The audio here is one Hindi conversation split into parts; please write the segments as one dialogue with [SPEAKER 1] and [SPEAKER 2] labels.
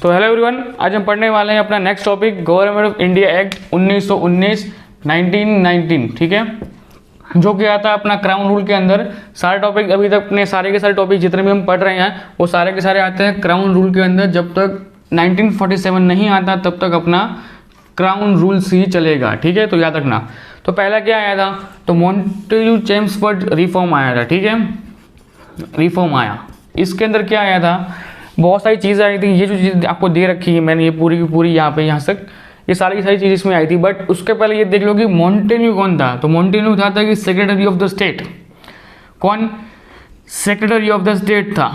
[SPEAKER 1] तो हेलो एवरीवन, आज हम पढ़ने वाले हैं अपना next topic government of India act 1919 1919, ठीक है, जो कि आता है अपना क्राउन रूल के अंदर। सारे टॉपिक अभी तक अपने सारे के सारे टॉपिक जितने भी हम पढ़ रहे हैं वो सारे के सारे आते हैं क्राउन रूल के अंदर। जब तक 1947 नहीं आता तब तक अपना क्राउन रूल्स ही चलेगा, ठीक है, तो याद रखना। तो पहला क्या आया था, तो मॉन्टेग्यू चेम्सफोर्ड रिफॉर्म आया था, ठीक है, रिफॉर्म आया। इसके अंदर क्या आया था, बहुत सारी चीज़ें आई थी। ये जो चीज़ आपको दे रखी है मैंने, ये पूरी की पूरी यहाँ पे यहाँ तक ये सारी की सारी चीज़ इसमें आई थी। बट उसके पहले ये देख लो कि मॉन्टेग्यू कौन था। तो मॉन्टेग्यू था कि सेक्रेटरी ऑफ द स्टेट। कौन सेक्रेटरी ऑफ द स्टेट था?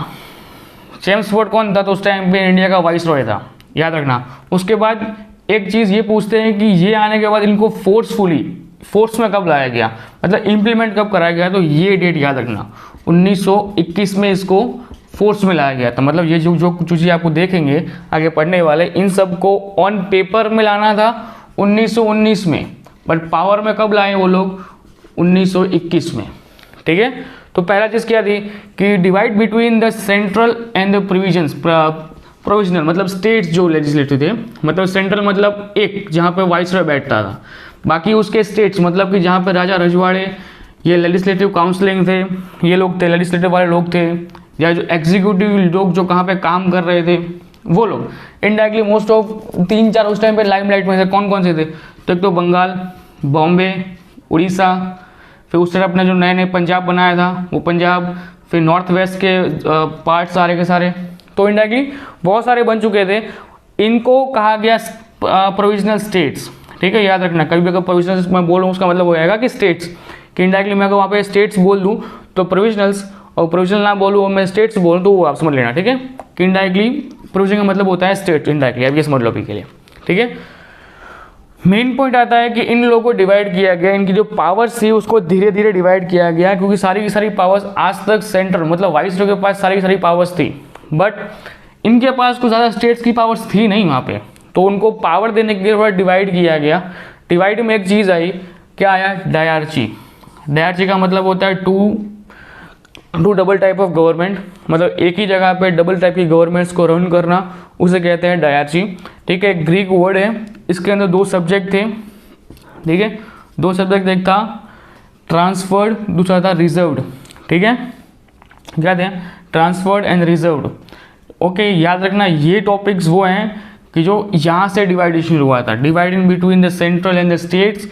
[SPEAKER 1] चेम्सफोर्ड कौन था? तो उस टाइम पे इंडिया का वाइस रॉय था, याद रखना। उसके बाद एक चीज़ ये पूछते हैं कि ये आने के बाद इनको फोर्स में कब लाया गया, मतलब इम्प्लीमेंट कब कराया गया। तो ये डेट याद रखना, 1921 में इसको फोर्स में लाया गया था। मतलब ये जो कुछ चीज़ें आपको देखेंगे आगे पढ़ने वाले, इन सब को ऑन पेपर में लाना था 1919 में, बट पावर में कब लाए वो लोग, 1921 में, ठीक है। तो पहला चीज़ क्या थी कि divide between the central and the provisional, मतलब स्टेट्स जो लेजिस्लेटिव थे, मतलब सेंट्रल मतलब एक जहाँ पे वाइस रॉय बैठता था, बाकी उसके स्टेट्स मतलब कि जहाँ पे राजा रजवाड़े, ये लेजिस्लेटिव काउंसलिंग थे, ये लोग थे लेजिस्लेटिव वाले लोग थे, या जो एग्जीक्यूटिव लोग जो कहाँ पे काम कर रहे थे वो लोग। इनडायरेक्टली मोस्ट ऑफ 3-4 उस टाइम पे लाइमलाइट में थे। कौन कौन से थे? तो एक तो बंगाल, बॉम्बे, उड़ीसा, फिर उस तरह अपने जो नए नए पंजाब बनाया था वो पंजाब, फिर नॉर्थ वेस्ट के पार्ट सारे के सारे। तो इनडायरेक्टली बहुत सारे बन चुके थे। इनको कहा गया प्रोविजनल स्टेट्स, ठीक है, याद रखना। कभी भी अगर प्रोविजनल मैं बोल रहा हूँ उसका मतलब हो जाएगा कि स्टेट्स, कि इनडायरेक्टली मैं अगर वहाँ पे स्टेट्स बोल दूँ तो प्रोविजनल्स, और प्रोविजनल ना बोलूँ और मैं स्टेट्स बोलूँ तो वो आप समझ लेना, ठीक है, कि इनडायरेक्टली प्रोविजन का मतलब होता है स्टेट, इनडायरेक्टली आप ये समझ लो अभी के लिए, ठीक है। मेन पॉइंट आता है कि इन लोगों को डिवाइड किया गया, इनकी जो पावर्स थी उसको धीरे धीरे डिवाइड किया गया, क्योंकि सारी की सारी पावर्स आज तक सेंटर मतलब वाइसरॉय के पास सारी की सारी पावर्स थी, बट इनके पास कुछ ज़्यादा स्टेट्स की पावर्स थी नहीं वहाँ पे। तो उनको पावर देने के लिए थोड़ा डिवाइड किया गया। डिवाइड में एक चीज़ आई, क्या आया? डायरची। डायरची का मतलब होता है two double type of government, मतलब एक ही जगह पे डबल टाइप की गवर्नमेंट्स को रन करना, उसे कहते हैं डायरची, ठीक है। ग्रीक वर्ड है, इसके अंदर 2 सब्जेक्ट थे, ठीक है, 2 सब्जेक्ट, एक था ट्रांसफर्ड, दूसरा था रिजर्व्ड, ठीक है, क्या थे? Transferred and reserved. ओके, याद रखना ये टॉपिक्स वो हैं कि जो यहाँ से डिवाइडेशन हुआ था, dividing between the central and the states.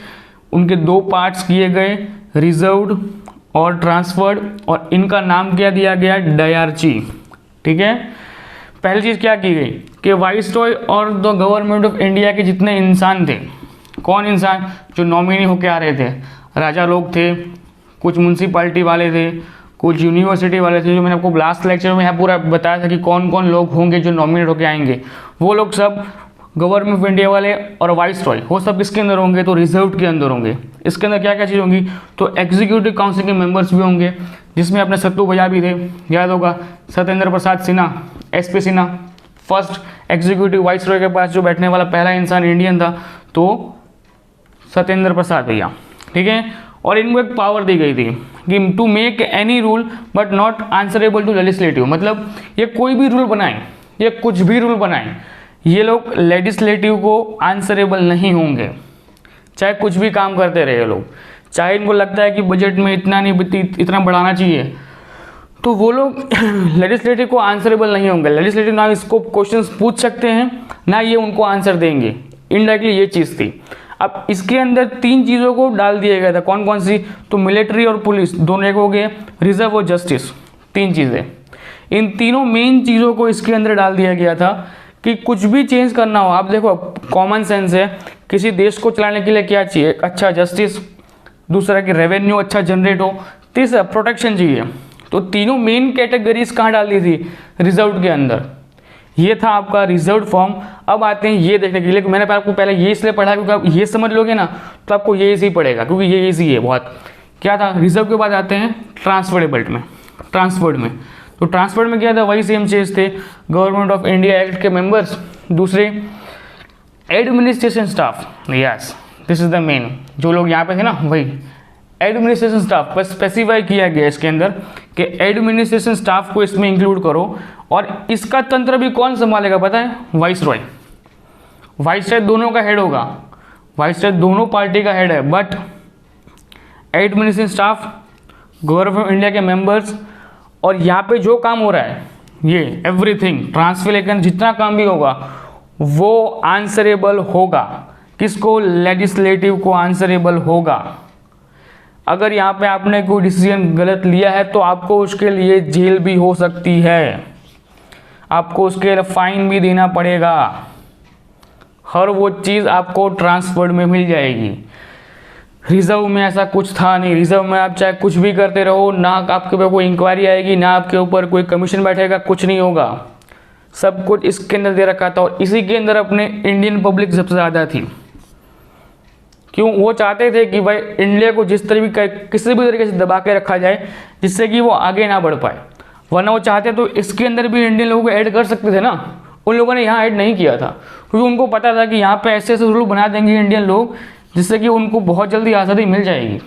[SPEAKER 1] उनके 2 पार्ट्स किए गए, रिजर्व्ड और ट्रांसफर्ड, और इनका नाम क्या दिया गया? डायरची, ठीक है। पहली चीज़ क्या की गई कि वाइसरॉय और द गवर्नमेंट ऑफ इंडिया के जितने इंसान थे, कौन इंसान? जो नॉमिनी होके आ रहे थे, राजा लोग थे, कुछ म्यूनसिपैलिटी वाले थे, कुछ यूनिवर्सिटी वाले थे, जो मैंने आपको लास्ट लेक्चर में यहाँ पूरा बताया था कि कौन कौन लोग होंगे जो नॉमिनेट होके आएंगे, वो लोग सब गवर्नमेंट ऑफ इंडिया वाले और वाइसरॉय वो सब किसके अंदर होंगे? तो रिजर्व के अंदर होंगे। इसके अंदर क्या क्या चीज़ होंगी? तो एग्जीक्यूटिव काउंसिल के मेंबर्स भी होंगे, जिसमें अपने सत्तू भैया भी थे, याद होगा, Satyendra Prasad Sinha, SP Sinha, first executive viceroy के पास जो बैठने वाला पहला इंसान इंडियन था, तो सत्येंद्र प्रसाद भैया, ठीक है। और इनको एक पावर दी गई थी कि to make any rule but not answerable to legislative, मतलब ये कोई भी रूल बनाएं, ये कुछ भी रूल बनाएं, ये लोग लेजिस्लेटिव को आंसरेबल नहीं होंगे, चाहे कुछ भी काम करते रहे लोग। चाहे इनको लगता है कि बजट में इतना नहीं इतना बढ़ाना चाहिए, तो वो लोग लेजिस्लेटिव को आंसरेबल नहीं होंगे। लेजिस्लेटिव ना इसको क्वेश्चंस पूछ सकते हैं, ना ये उनको आंसर देंगे। इनडायरेक्टली ये चीज़ थी। अब इसके अंदर 3 चीज़ों को डाल दिया गया था, कौन कौन सी? तो मिलिट्री और पुलिस दोनों एक हो गए, रिजर्व और जस्टिस, 3 चीज़ें। इन तीनों मेन चीज़ों को इसके अंदर डाल दिया गया था कि कुछ भी चेंज करना हो। आप देखो, कॉमन सेंस है, किसी देश को चलाने के लिए क्या चाहिए? अच्छा जस्टिस, दूसरा कि रेवेन्यू अच्छा जनरेट हो, तीसरा प्रोटेक्शन चाहिए। तो तीनों मेन कैटेगरीज कहाँ डाल दी थी? रिजर्व के अंदर। ये था आपका रिजर्व फॉर्म। अब आते हैं ये देखने के लिए, मैंने आपको पहले ये इसलिए पढ़ा क्योंकि आप ये समझ लोगे ना तो आपको ये इजी पड़ेगा, क्योंकि ये इजी है बहुत। क्या था? रिजर्व के बाद आते हैं ट्रांसफर्ड बेल्ट में। ट्रांसफर्ड में तो ट्रांसफर्ड में क्या था? वही सेम चीज़ थे, गवर्नमेंट ऑफ इंडिया एक्ट के मेंबर्स, दूसरे administration staff, yes this is the main, जो लोग यहाँ पे थे ना वही एडमिनिस्ट्रेशन स्टाफ पर स्पेसिफाई किया गया इसके अंदर कि एडमिनिस्ट्रेशन स्टाफ को इसमें इंक्लूड करो। और इसका तंत्र भी कौन संभालेगा पता है? वाइसरॉय। वाइसरॉय दोनों का हेड होगा, वाइसरॉय दोनों पार्टी का हेड है, but administration staff, government of India के मेंबर्स, और यहाँ पे जो काम हो रहा है ये एवरीथिंग ट्रांसफर जितना काम भी होगा वो आंसरेबल होगा। किसको? लेजिस्लेटिव को आंसरेबल होगा। अगर यहाँ पे आपने कोई डिसीजन गलत लिया है तो आपको उसके लिए जेल भी हो सकती है, आपको उसके लिए फाइन भी देना पड़ेगा। हर वो चीज़ आपको ट्रांसफर्ड में मिल जाएगी। रिजर्व में ऐसा कुछ था नहीं। रिजर्व में आप चाहे कुछ भी करते रहो, ना आपके ऊपर कोई इंक्वायरी आएगी, ना आपके ऊपर कोई कमीशन बैठेगा, कुछ नहीं होगा। सब कुछ इसके अंदर दे रखा था और इसी के अंदर अपने इंडियन पब्लिक सबसे ज़्यादा थी। क्यों? वो चाहते थे कि भाई इंडिया को जिस तरीके किसी भी तरीके से दबा के रखा जाए जिससे कि वो आगे ना बढ़ पाए, वरना वो चाहते तो इसके अंदर भी इंडियन लोगों को ऐड कर सकते थे ना। उन लोगों ने यहाँ ऐड नहीं किया था क्योंकि उनको पता था कि यहाँ पे ऐसे ऐसे रूल बना देंगे इंडियन लोग जिससे कि उनको बहुत जल्दी आज़ादी मिल जाएगी।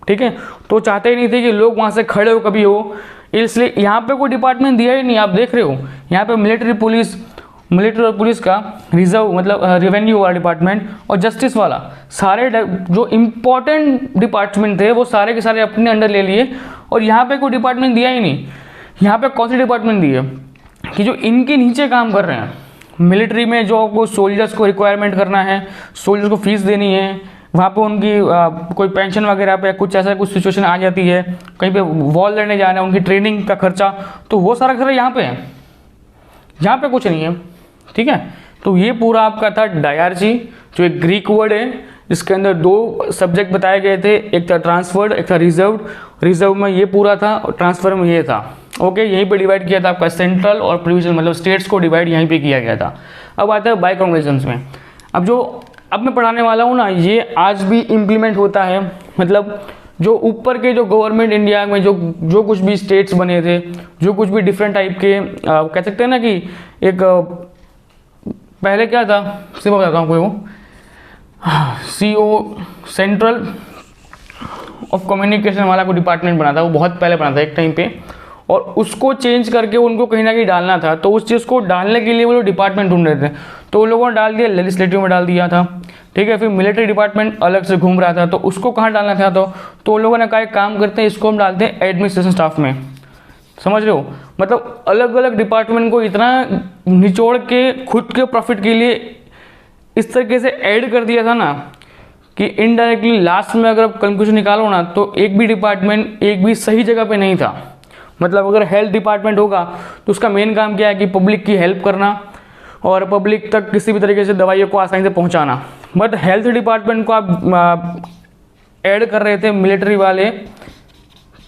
[SPEAKER 1] ठीक है, तो चाहते ही नहीं थे कि लोग वहाँ से खड़े हो कभी हो, इसलिए यहाँ पे कोई डिपार्टमेंट दिया ही नहीं। आप देख रहे हो यहाँ पे मिलिट्री और पुलिस का, रिजर्व मतलब रेवेन्यू वाला डिपार्टमेंट और जस्टिस वाला, सारे जो इम्पोर्टेंट डिपार्टमेंट थे वो सारे के सारे अपने अंडर ले लिए और यहाँ पे कोई डिपार्टमेंट दिया ही नहीं। यहाँ पे कौन सी डिपार्टमेंट दी है कि जो इनके नीचे काम कर रहे हैं। मिलिट्री में जो को सोल्जर्स को रिक्वायरमेंट करना है, सोल्जर्स को फीस देनी है, वहाँ पे उनकी कोई पेंशन वगैरह पे कुछ ऐसा कुछ सिचुएशन आ जाती है, कहीं पे वॉर लड़ने जाना है, उनकी ट्रेनिंग का खर्चा, तो वो सारा खर्चा यहाँ पे है, यहाँ पे कुछ नहीं है। ठीक है, तो ये पूरा आपका था डायरची, जो एक ग्रीक वर्ड है जिसके अंदर दो सब्जेक्ट बताए गए थे, एक था ट्रांसफर्ड, एक था रिजर्व्ड। रिजर्व में ये पूरा था और ट्रांसफर में ये था। ओके, यहीं पे डिवाइड किया था आपका सेंट्रल और प्रोविजनल, मतलब स्टेट्स को डिवाइड यहीं पे किया गया था। अब आता है बाई कॉन्ग्रेजेंस में। अब मैं पढ़ाने वाला हूँ ना, ये आज भी इम्प्लीमेंट होता है। मतलब जो ऊपर के जो गवर्नमेंट इंडिया में जो कुछ भी स्टेट्स बने थे, जो कुछ भी डिफरेंट टाइप के कह सकते हैं ना कि एक पहले क्या था, सिर्फ बताता हूँ, कोई वो CO सेंट्रल ऑफ कम्युनिकेशन वाला कोई डिपार्टमेंट बना था, वो बहुत पहले बना था एक टाइम पे, और उसको चेंज करके उनको कहीं ना कहीं डालना था। तो उस चीज़ को डालने के लिए वो लोग डिपार्टमेंट ढूंढ रहे थे, तो उन लोगों ने डाल दिया लेजिस्लेटिव में डाल दिया था। ठीक है, फिर मिलिट्री डिपार्टमेंट अलग से घूम रहा था, तो उसको कहाँ डालना था, तो उन लोगों ने कहा एक काम करते हैं, इसको हम डालते हैं एडमिनिस्ट्रेशन स्टाफ में। समझ रहे हो? मतलब अलग अलग डिपार्टमेंट को इतना निचोड़ के खुद के प्रॉफिट के लिए इस तरीके से ऐड कर दिया था ना कि इनडायरेक्टली लास्ट में अगर आप कंक्लूजन निकालो ना, तो एक भी डिपार्टमेंट एक भी सही जगह पे नहीं था। मतलब अगर हेल्थ डिपार्टमेंट होगा तो उसका मेन काम क्या है कि पब्लिक की हेल्प करना और पब्लिक तक किसी भी तरीके से दवाइयों को आसानी से पहुंचाना। बट हेल्थ डिपार्टमेंट को आप ऐड कर रहे थे मिलिट्री वाले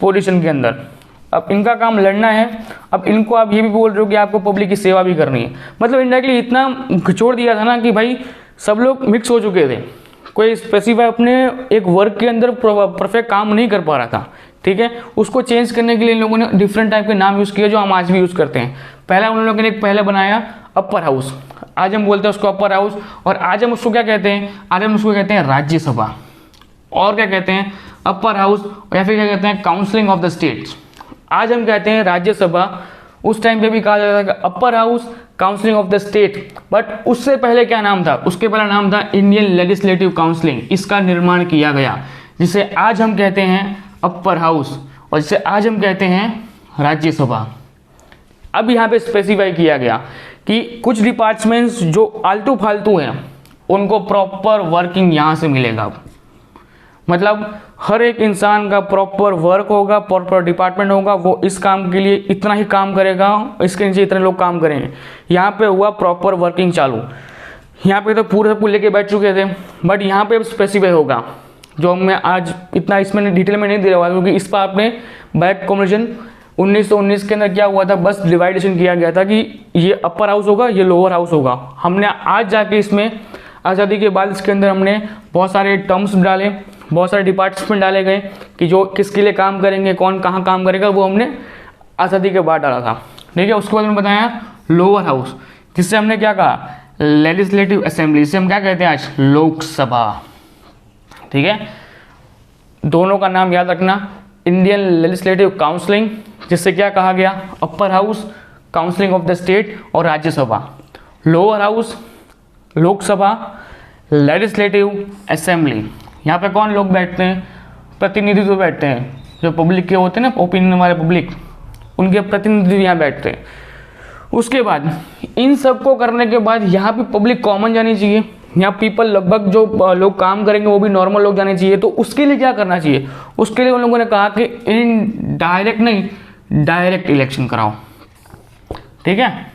[SPEAKER 1] पोजीशन के अंदर। अब इनका काम लड़ना है, अब इनको आप ये भी बोल रहे हो कि आपको पब्लिक की सेवा भी करनी है। मतलब इनडायरेक्टली इतना घिचोड़ दिया था ना कि भाई सब लोग मिक्स हो चुके थे, कोई स्पेसिफाई अपने एक वर्क के अंदर परफेक्ट काम नहीं कर पा रहा था। ठीक है, उसको चेंज करने के लिए इन लोगों ने डिफरेंट टाइप के नाम यूज़ किए जो हम आज भी यूज़ करते हैं। पहला उन लोगों ने पहले बनाया अपर हाउस, आज हम बोलते हैं उसको अपर हाउस, और आज हम उसको क्या कहते हैं, आज हम उसको कहते हैं राज्यसभा, और क्या कहते हैं अपर हाउस, या फिर क्या कहते हैं काउंसलिंग ऑफ द स्टेट्स। आज हम कहते हैं राज्यसभा, उस टाइम पे भी कहा जाता था अपर house counselling of the state. But उससे पहले क्या नाम था, उसके पहला नाम था इंडियन लेजिस्लेटिव काउंसलिंग। इसका निर्माण किया गया जिसे आज हम कहते हैं अपर हाउस और जिसे आज हम कहते हैं राज्यसभा। अब यहाँ पे स्पेसिफाई किया गया कि कुछ डिपार्टमेंट्स जो आलतू फालतू हैं उनको प्रॉपर वर्किंग यहाँ से मिलेगा। मतलब हर एक इंसान का प्रॉपर वर्क होगा, प्रॉपर डिपार्टमेंट होगा, वो इस काम के लिए इतना ही काम करेगा, इसके नीचे इतने लोग काम करेंगे। यहाँ पे हुआ प्रॉपर वर्किंग चालू। यहाँ पे तो पूरे लेके बैठ चुके थे, बट यहाँ पे स्पेसिफाई होगा जो मैं आज इतना इसमें डिटेल में नहीं दे रहा हूँ क्योंकि इस पर आपने बैक कॉम्बिनेशन 1919 के अंदर क्या हुआ था, बस डिवाइडेशन किया गया था कि ये अपर हाउस होगा, ये लोअर हाउस होगा। हमने आज जाके इसमें आज़ादी के बाद इसके अंदर हमने बहुत सारे टर्म्स डाले, बहुत सारे डिपार्टमेंट डाले गए कि जो किसके लिए काम करेंगे, कौन कहाँ काम करेगा, वो हमने आज़ादी के बाद डाला था। ठीक है, उसके बाद हमने बताया लोअर हाउस, जिससे हमने क्या कहा लेजिस्लेटिव असेंबली, जिसे हम क्या कहते हैं आज लोकसभा। ठीक है, दोनों का नाम याद रखना, इंडियन लेजिस्लेटिव काउंसलिंग, जिससे क्या कहा गया, upper house counselling of the state और Rajya Sabha, lower house Lok Sabha, legislative assembly. यहाँ पे कौन लोग बैठते हैं, प्रतिनिधित्व बैठते हैं, जो पब्लिक के होते हैं ना, ओपिनियन वाले पब्लिक, उनके प्रतिनिधि यहाँ बैठते हैं। उसके बाद इन सब को करने के बाद यहाँ पे पब्लिक कॉमन जानी चाहिए, यहाँ पीपल लगभग जो लोग काम करेंगे वो भी नॉर्मल लोग जाने चाहिए। तो उसके लिए क्या करना चाहिए, उसके लिए उन लोगों ने कहा कि इन डायरेक्ट नहीं, डायरेक्ट इलेक्शन कराओ, ठीक है।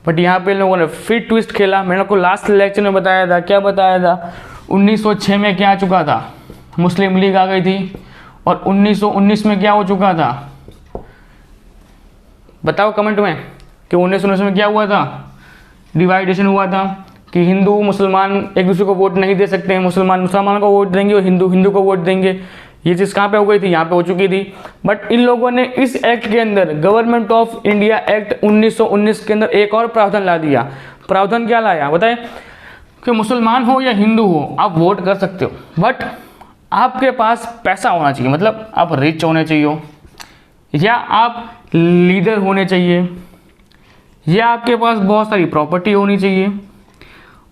[SPEAKER 1] बट यहाँ पे इन लोगों ने फिर ट्विस्ट खेला। मैंने आपको लास्ट लेक्चर में बताया था, क्या बताया था, 1906 में क्या आ चुका था, मुस्लिम लीग आ गई थी, और 1919 में क्या हो चुका था, बताओ कमेंट में कि 1919 में क्या हुआ था, डिवाइडेशन हुआ था कि हिंदू मुसलमान एक दूसरे को वोट नहीं दे सकते हैं, मुसलमान मुसलमान को वोट देंगे और हिंदू हिंदू को वोट देंगे। ये चीज़ कहाँ पे हो गई थी, यहाँ पे हो चुकी थी। बट इन लोगों ने इस एक्ट के अंदर, गवर्नमेंट ऑफ इंडिया एक्ट 1919 के अंदर एक और प्रावधान ला दिया। प्रावधान क्या लाया बताए, कि मुसलमान हो या हिंदू हो आप वोट कर सकते हो, बट आपके पास पैसा होना चाहिए, मतलब आप रिच होने चाहिए, या आप लीडर होने चाहिए, या आपके पास बहुत सारी प्रॉपर्टी होनी चाहिए,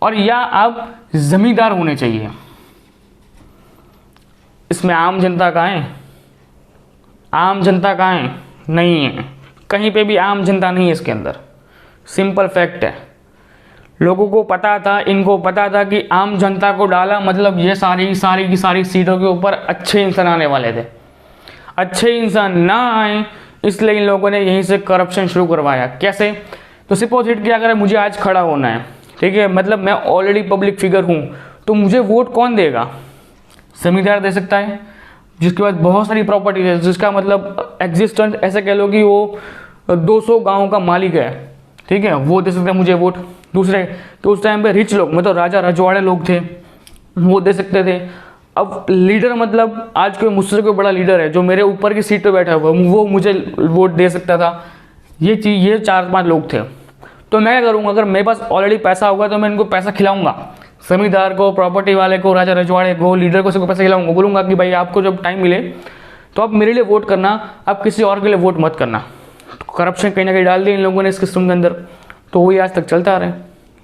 [SPEAKER 1] और या आप जमींदार होने चाहिए। इसमें आम जनता कहाँ है, आम जनता कहाँ है, नहीं है, कहीं पे भी आम जनता नहीं है इसके अंदर। सिंपल फैक्ट है, लोगों को पता था, इनको पता था कि आम जनता को डाला मतलब ये सारी की सारी सीटों के ऊपर अच्छे इंसान आने वाले थे। अच्छे इंसान ना आए इसलिए इन लोगों ने यहीं से करप्शन शुरू करवाया। कैसे, तो सपोज इट कि अगर मुझे आज खड़ा होना है, ठीक है, मतलब मैं ऑलरेडी पब्लिक फिगर हूँ, तो मुझे वोट कौन देगा, जमींदार दे सकता है, जिसके पास बहुत सारी प्रॉपर्टी है, जिसका मतलब एग्जिस्टेंस ऐसे कह लो कि वो 200 गाँव का मालिक है, ठीक है, वो दे सकते हैं मुझे वोट। दूसरे तो उस टाइम पे रिच लोग, मतलब राजा रजवाड़े लोग थे, वो दे सकते थे। अब लीडर मतलब आज कोई मुझसे कोई बड़ा लीडर है जो मेरे ऊपर की सीट पे बैठा हुआ, वो मुझे वोट दे सकता था। ये चीज़, ये 4-5 लोग थे। तो मैं क्या करूँगा, अगर मेरे पास ऑलरेडी पैसा होगा तो मैं इनको पैसा खिलाऊंगा, जमींदार को, प्रॉपर्टी वाले को, राजा रजवाड़े को, लीडर को, सबको पैसा खिलाऊंगा। बोलूँगा कि भाई आपको जब टाइम मिले तो आप मेरे लिए वोट करना, आप किसी और के लिए वोट मत करना। तो करप्शन कहीं ना कहीं डाल दी इन लोगों ने इस सिस्टम के अंदर, तो वही आज तक चलता आ रहा है।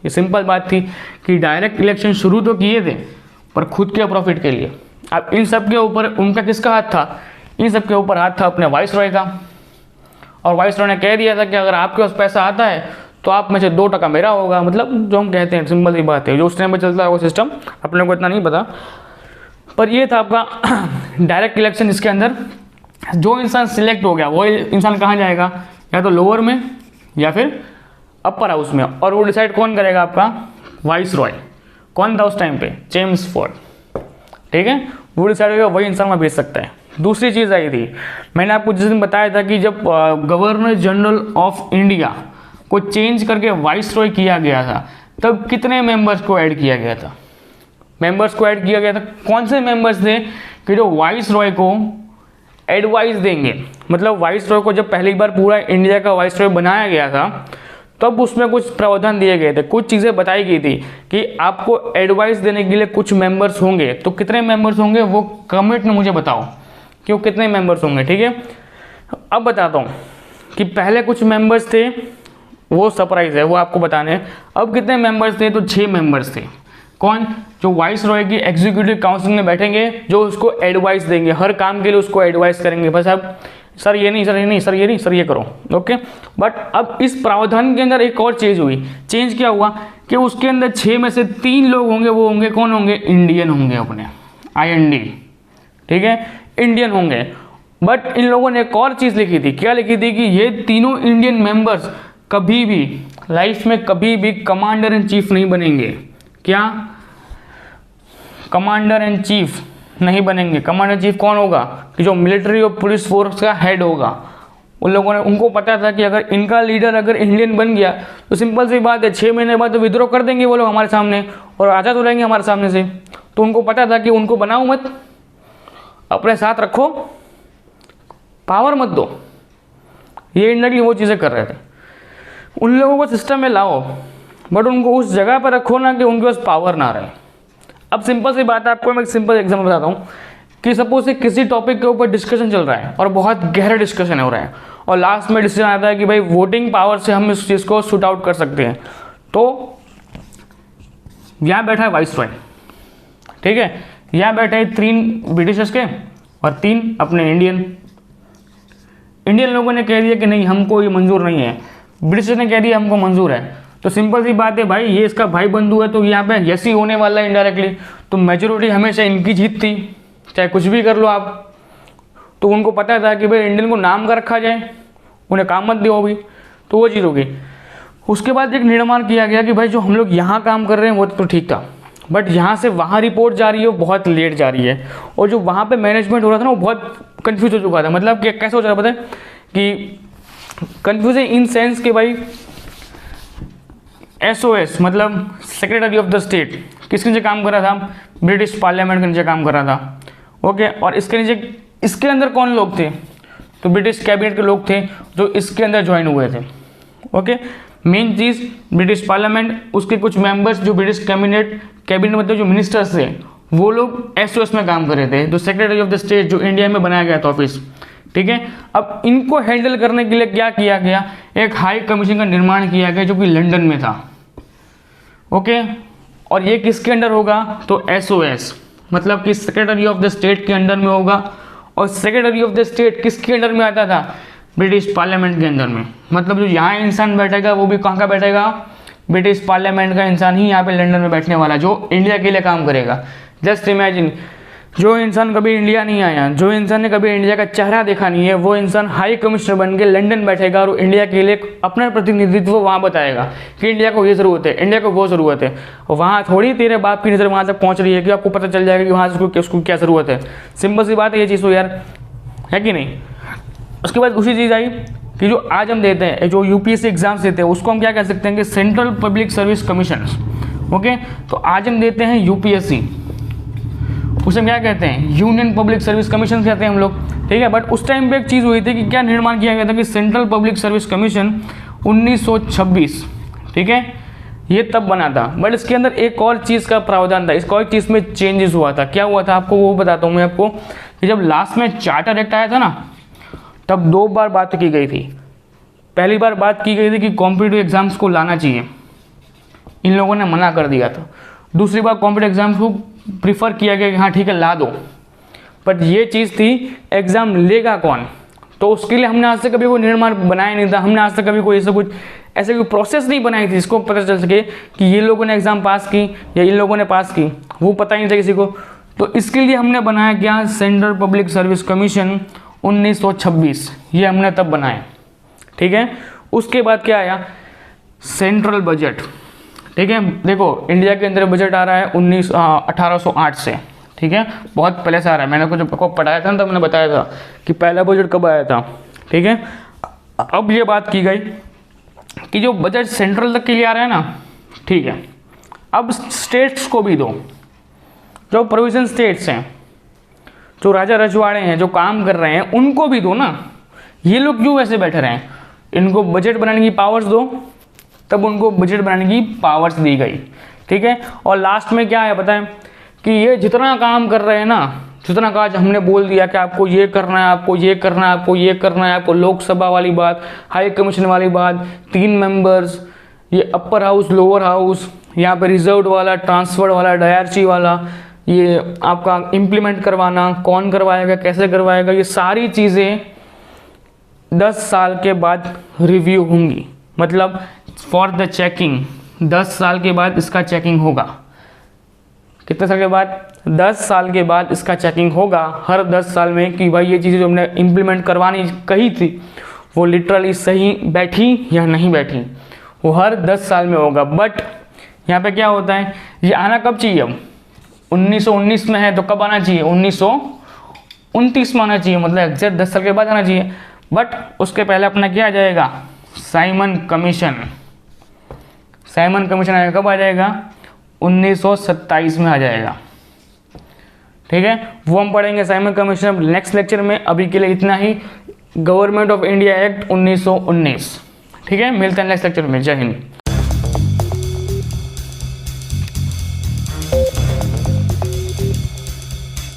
[SPEAKER 1] ये सिंपल बात थी कि डायरेक्ट इलेक्शन शुरू तो किए थे पर खुद के प्रॉफिट के लिए। अब इन सब के ऊपर उनका किसका हाथ था, इन सब के ऊपर हाथ था अपने वाइस रॉय का। और वाइस रॉय ने कह दिया था कि अगर आपके पास पैसा आता है तो आप में से 2% मेरा होगा, मतलब जो हम कहते हैं, सिंपल सी बात है, जो उस टाइम पर चलता है वो सिस्टम, अपने को इतना नहीं पता। पर ये था आपका डायरेक्ट इलेक्शन, जिसके अंदर जो इंसान सिलेक्ट हो गया वो इंसान कहाँ जाएगा, या तो लोअर में या फिर अपर हाउस में, और वो डिसाइड कौन करेगा, आपका वाइस रॉय। कौन था उस टाइम पे, जेम्स फोर्ड, ठीक है, वो डिसाइड करेगा, वही इंसान वहाँ भेज सकता है। दूसरी चीज़ आई थी, मैंने आपको जिस दिन बताया था कि जब गवर्नर जनरल ऑफ इंडिया को चेंज करके वाइस रॉय किया गया था, तब कितने मेंबर्स को ऐड किया गया था, मेंबर्स को ऐड किया गया था। कौन से मेंबर्स थे कि जो वाइस रॉय को एडवाइस देंगे, मतलब वाइस रॉय को जब पहली बार पूरा इंडिया का वाइस रॉय बनाया गया था तब उसमें कुछ प्रावधान दिए गए थे, कुछ चीज़ें बताई गई थी कि आपको एडवाइस देने के लिए कुछ मेंबर्स होंगे। तो कितने मेंबर्स होंगे वो कमेंट में मुझे बताओ कि वो कितने मेंबर्स होंगे, ठीक है। अब बताता हूँ कि पहले कुछ मेंबर्स थे, वो सरप्राइज है, वो आपको बताने हैं। अब कितने मेंबर्स थे, तो 6 मेंबर्स थे। कौन, जो वाइस रॉय की एग्जीक्यूटिव काउंसिल में बैठेंगे, जो उसको एडवाइस देंगे, हर काम के लिए उसको एडवाइस करेंगे, बस अब सर ये नहीं, सर ये नहीं, सर ये नहीं, सर ये करो, ओके। बट अब इस प्रावधान के अंदर एक और चीज़ हुई। चेंज क्या हुआ कि उसके अंदर 6 में से 3 लोग होंगे, वो होंगे कौन होंगे, इंडियन होंगे, अपने IND, ठीक है, इंडियन होंगे। बट इन लोगों ने एक और चीज़ लिखी थी, क्या लिखी थी कि ये तीनों इंडियन मेंबर्स कभी भी लाइफ में कभी भी कमांडर इन चीफ नहीं बनेंगे। क्या, कमांडर इन चीफ नहीं बनेंगे। कमांडर इन चीफ कौन होगा, कि जो मिलिट्री और पुलिस फोर्स का हेड होगा। उन लोगों ने, उनको पता था कि अगर इनका लीडर अगर इंडियन बन गया तो सिंपल सी बात है, 6 महीने बाद तो विद्रोह कर देंगे वो लोग हमारे सामने, और आज़ाद हो रहेंगे हमारे सामने से। तो उनको पता था कि उनको बनाओ मत, अपने साथ रखो, पावर मत दो। ये इंडियन वो चीज़ें कर रहे थे। उन लोगों को सिस्टम में लाओ, बट उनको उस जगह पर रखो ना कि उनके पास पावर ना रहे। अब सिंपल सी बात है, आपको मैं एक सिंपल एग्जाम्पल बताता हूँ। कि सपोज से किसी टॉपिक के ऊपर डिस्कशन चल रहा है और बहुत गहरा डिस्कशन हो रहा है और लास्ट में डिसीजन आता है कि भाई वोटिंग पावर से हम इस चीज़ को शूट आउट कर सकते हैं, तो यहाँ बैठा है वाइस रॉय, ठीक है, यहाँ बैठे हैं 3 ब्रिटिशर्स के और 3 अपने इंडियन लोगों ने कह दिया कि नहीं हमको ये मंजूर नहीं है, ब्रिटिश ने कह दिया हमको मंजूर है। तो सिंपल सी बात है भाई, ये इसका भाई बंधु है तो यहाँ पे यस ही होने वाला है इनडायरेक्टली। तो मेजोरिटी हमेशा इनकी जीत थी, चाहे कुछ भी कर लो आप। तो उनको पता था कि भाई इंडियन को नाम का रखा जाए, उन्हें काम मत दो अभी, तो वो चीज़ होगी। उसके बाद एक निर्माण किया गया कि भाई जो हम लोग यहाँ काम कर रहे हैं वो तो ठीक था, बट यहाँ से वहाँ रिपोर्ट जा रही है वो बहुत लेट जा रही है, और जो वहाँ पे मैनेजमेंट हो रहा था ना वो बहुत कंफ्यूज हो चुका था। मतलब कि कैसे हो जा रहा पता है कि कंफ्यूज इन सेंस कि भाई SOS मतलब सेक्रेटरी ऑफ द स्टेट किसके नीचे काम कर रहा था, ब्रिटिश पार्लियामेंट के नीचे काम कर रहा था, ओके। और इसके नीचे इसके अंदर कौन लोग थे, तो ब्रिटिश कैबिनेट के लोग थे जो इसके अंदर ज्वाइन हुए थे, ओके। मेन चीज़ ब्रिटिश पार्लियामेंट, उसके कुछ मेंबर्स जो ब्रिटिश कैबिनेट मतलब जो मिनिस्टर्स थे वो लोग SOS में काम कर रहे थे, जो सेक्रेटरी ऑफ द स्टेट जो इंडिया में बनाया गया था ऑफिस, ठीक है। अब इनको हैंडल करने के लिए क्या किया गया, एक हाई कमीशन का निर्माण किया गया जो कि लंदन में था, ओके। और ये किसके अंडर होगा, तो SOS मतलब कि सेक्रेटरी ऑफ द स्टेट के अंडर में होगा। और सेक्रेटरी ऑफ द स्टेट किसके अंडर में आता था, ब्रिटिश पार्लियामेंट के अंदर में। मतलब जो यहाँ इंसान बैठेगा वो भी कहाँ का बैठेगा, ब्रिटिश पार्लियामेंट का इंसान ही यहाँ पे लंदन में बैठने वाला, जो इंडिया के लिए काम करेगा। जस्ट इमेजिन, जो इंसान कभी इंडिया नहीं आया, जो इंसान ने कभी इंडिया का चेहरा देखा नहीं है, वो इंसान हाई कमिश्नर बन के लंदन बैठेगा और इंडिया के लिए अपना प्रतिनिधित्व वहाँ बताएगा कि इंडिया को ये ज़रूरत है, इंडिया को वो ज़रूरत है। वहाँ थोड़ी तेरे बाप की नज़र वहाँ तक पहुँच रही है कि आपको पता चल जाएगा कि वहाँ से उसको क्या ज़रूरत है। सिंपल सी बात है ये चीज़ तो यार, है कि नहीं। उसके बाद दूसरी चीज़ आई कि जो आज हम देते हैं, जो UPSC एग्जाम्स देते हैं उसको हम क्या कह सकते हैं कि central public service commission, okay. तो आज हम देते हैं UPSC, उसे हम क्या कहते हैं, यूनियन पब्लिक सर्विस कमीशन कहते हैं हम लोग, ठीक है। बट उस टाइम पे एक चीज़ हुई थी कि क्या निर्माण किया गया था कि सेंट्रल पब्लिक सर्विस कमीशन 1926, ठीक है, ये तब बना था। बट इसके अंदर एक और चीज़ का प्रावधान था, इसको और चीज़ में चेंजेस हुआ था। क्या हुआ था आपको वो बताता हूँ मैं आपको, कि जब लास्ट में चार्टर एक्ट आया था ना, तब 2 बार बात की गई थी। पहली बार बात की गई थी कि कॉम्पिटिटिव एग्जाम्स को लाना चाहिए, इन लोगों ने मना कर दिया था। दूसरी बार कॉम्पिटिटिव एग्जाम्स को प्रीफर किया गया कि हाँ ठीक है ला दो, बट ये चीज़ थी एग्ज़ाम लेगा कौन, तो उसके लिए हमने आज तक कभी कोई निर्माण बनाया नहीं था। हमने आज तक कभी कोई ऐसे कोई प्रोसेस नहीं बनाई थी इसको पता चल सके कि ये लोगों ने एग्ज़ाम पास की या इन लोगों ने पास की, वो पता ही नहीं था किसी को। तो इसके लिए हमने बनाया क्या, सेंट्रल पब्लिक सर्विस कमीशन 1926, ये हमने तब बनाया, ठीक है। उसके बाद क्या आया, सेंट्रल बजट, ठीक है। देखो इंडिया के अंदर बजट आ रहा है 1808 से, ठीक है, बहुत पहले से आ रहा है। मैंने को जब आपको पढ़ाया था ना, तब मैंने बताया था कि पहला बजट कब आया था, ठीक है। अब ये बात की गई कि जो बजट सेंट्रल तक के लिए आ रहा है ना, ठीक है, अब स्टेट्स को भी दो, जो प्रोविजन स्टेट्स हैं, जो राजा रजवाड़े हैं, जो काम कर रहे हैं, उनको भी दो ना। ये लोग क्यों वैसे बैठे रहे हैं, इनको बजट बनाने की पावर्स दो, तब उनको बजट बनाने की पावर्स दी गई, ठीक है। और लास्ट में क्या है पता है कि ये जितना काम कर रहे हैं ना, जितना काज हमने बोल दिया कि आपको ये करना है, आपको ये करना है, आपको ये करना है, आपको लोकसभा वाली बात, हाई कमीशन वाली बात, 3 मेंबर्स, ये अपर हाउस, लोअर हाउस, यहाँ पे रिजर्व वाला, ट्रांसफर वाला, डायरची वाला, ये आपका इम्प्लीमेंट करवाना, कौन करवाएगा, कैसे करवाएगा, ये सारी चीज़ें 10 साल के बाद रिव्यू होंगी। मतलब फॉर द चेकिंग, 10 साल के बाद इसका चेकिंग होगा। कितने साल के बाद, 10 साल के बाद इसका चेकिंग होगा हर 10 साल में कि भाई ये चीज़ें जो हमने इम्प्लीमेंट करवानी कही थी वो लिटरली सही बैठी या नहीं बैठी, वो हर 10 साल में होगा। बट यहाँ पे क्या होता है, ये आना कब चाहिए, अब 1919 में है तो कब आना चाहिए, 1929 में आना चाहिए, मतलब एग्जैक्ट 10 साल के बाद आना चाहिए। बट उसके पहले अपना क्या आ जाएगा, साइमन कमीशन। साइमन कमीशन आएगा, कब आ जाएगा, 1927 में आ जाएगा, ठीक है। वो हम पढ़ेंगे साइमन कमीशन नेक्स्ट लेक्चर में। अभी के लिए इतना ही, गवर्नमेंट ऑफ इंडिया एक्ट 1919, ठीक है। मिलते हैं नेक्स्ट लेक्चर में। जय हिंद।